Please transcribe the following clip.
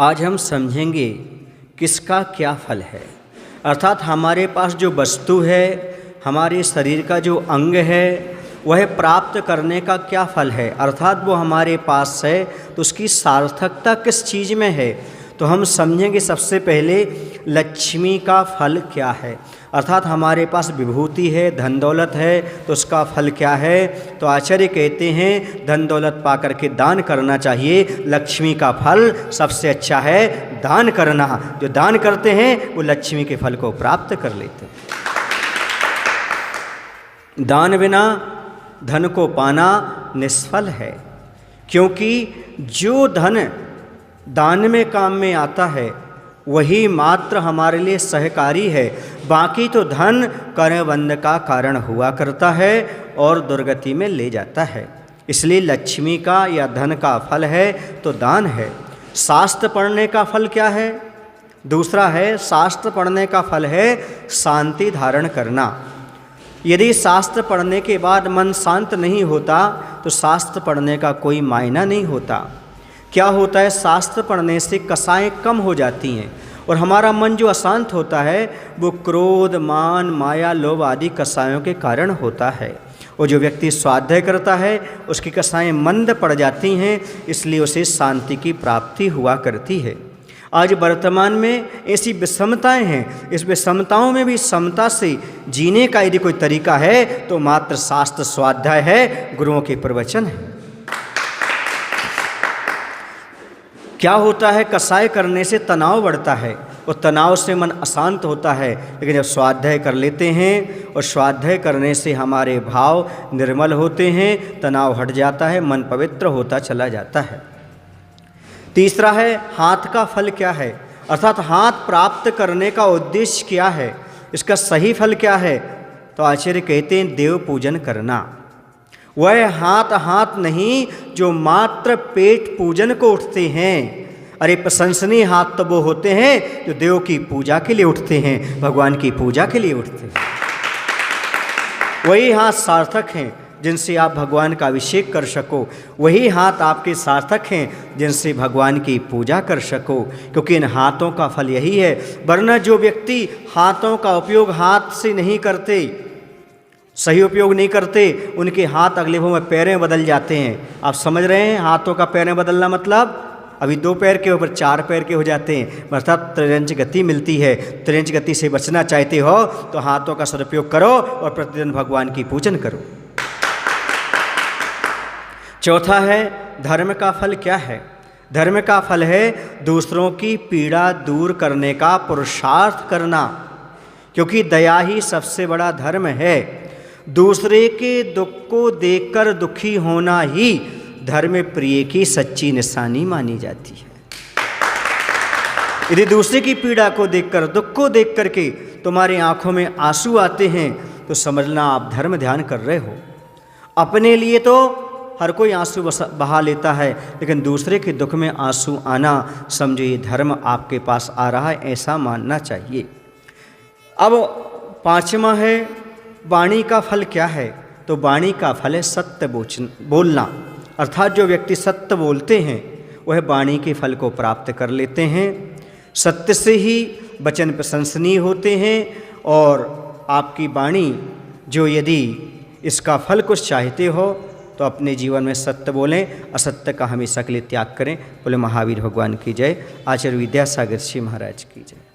आज हम समझेंगे किसका क्या फल है, अर्थात हमारे पास जो वस्तु है, हमारे शरीर का जो अंग है, वह प्राप्त करने का क्या फल है, अर्थात वो हमारे पास है तो उसकी सार्थकता किस चीज़ में है। तो हम समझेंगे सबसे पहले लक्ष्मी का फल क्या है, अर्थात हमारे पास विभूति है, धन दौलत है, तो उसका फल क्या है। तो आचार्य कहते हैं धन दौलत पा करके दान करना चाहिए। लक्ष्मी का फल सबसे अच्छा है दान करना। जो दान करते हैं वो लक्ष्मी के फल को प्राप्त कर लेते हैं। दान बिना धन को पाना निष्फल है, क्योंकि जो धन दान में काम में आता है वही मात्र हमारे लिए सहकारी है। बाकी तो धन कर्मबंध का कारण हुआ करता है और दुर्गति में ले जाता है। इसलिए लक्ष्मी का या धन का फल है तो दान है। शास्त्र पढ़ने का फल क्या है? दूसरा है शास्त्र पढ़ने का फल है शांति धारण करना। यदि शास्त्र पढ़ने के बाद मन शांत नहीं होता तो शास्त्र पढ़ने का कोई मायना नहीं होता। क्या होता है, शास्त्र पढ़ने से कसाएं कम हो जाती हैं और हमारा मन जो अशांत होता है वो क्रोध, मान, माया, लोभ आदि कसायों के कारण होता है। और जो व्यक्ति स्वाध्याय करता है उसकी कसाएं मंद पड़ जाती हैं, इसलिए उसे शांति की प्राप्ति हुआ करती है। आज वर्तमान में ऐसी विषमताएं हैं, इस विषमताओं में भी समता से जीने का यदि कोई तरीका है तो मात्र शास्त्र स्वाध्याय है, गुरुओं के प्रवचन है। क्या होता है, कसाय करने से तनाव बढ़ता है और तनाव से मन अशांत होता है। लेकिन जब स्वाध्याय कर लेते हैं और स्वाध्याय करने से हमारे भाव निर्मल होते हैं, तनाव हट जाता है, मन पवित्र होता चला जाता है। तीसरा है हाथ का फल क्या है, अर्थात हाथ प्राप्त करने का उद्देश्य क्या है, इसका सही फल क्या है। तो आचार्य कहते हैं देव पूजन करना। वह हाथ नहीं जो मात्र पेट पूजन को उठते हैं। अरे प्रशंसनीय हाथ तो वो होते हैं जो देव की पूजा के लिए उठते हैं, भगवान की पूजा के लिए उठते हैं। वही हाथ सार्थक हैं जिनसे आप भगवान का अभिषेक कर सको, वही हाथ आपके सार्थक हैं जिनसे भगवान की पूजा कर सको, क्योंकि इन हाथों का फल यही है। वरना जो व्यक्ति हाथों का उपयोग हाथ से नहीं करते, सही उपयोग नहीं करते, उनके हाथ अगले भाव में पैरें बदल जाते हैं। आप समझ रहे हैं हाथों का पैरें बदलना मतलब? अभी 2 पैर के ऊपर 4 पैर के हो जाते हैं, अर्थात त्रियंच गति मिलती है। त्रियंच गति से बचना चाहते हो तो हाथों का सदुपयोग करो और प्रतिदिन भगवान की पूजन करो। चौथा है धर्म का फल क्या है। धर्म का फल है दूसरों की पीड़ा दूर करने का पुरुषार्थ करना, क्योंकि दया ही सबसे बड़ा धर्म है। दूसरे के दुख को देखकर दुखी होना ही धर्म प्रिय की सच्ची निशानी मानी जाती है। यदि दूसरे की पीड़ा को देखकर, दुख को देख करके तुम्हारी आंखों में आंसू आते हैं तो समझना आप धर्म ध्यान कर रहे हो। अपने लिए तो हर कोई आंसू बहा लेता है, लेकिन दूसरे के दुख में आंसू आना समझो ये धर्म आपके पास आ रहा है, ऐसा मानना चाहिए। अब 5वां है वाणी का फल क्या है। तो वाणी का फल है सत्य बोलना, अर्थात जो व्यक्ति सत्य बोलते हैं वह वाणी के फल को प्राप्त कर लेते हैं। सत्य से ही वचन प्रशंसनीय होते हैं और आपकी वाणी जो यदि इसका फल कुछ चाहते हो तो अपने जीवन में सत्य बोलें, असत्य का हमेशा के लिए त्याग करें। बोले महावीर भगवान की जय। आचार्य विद्यासागर जी महाराज की जय।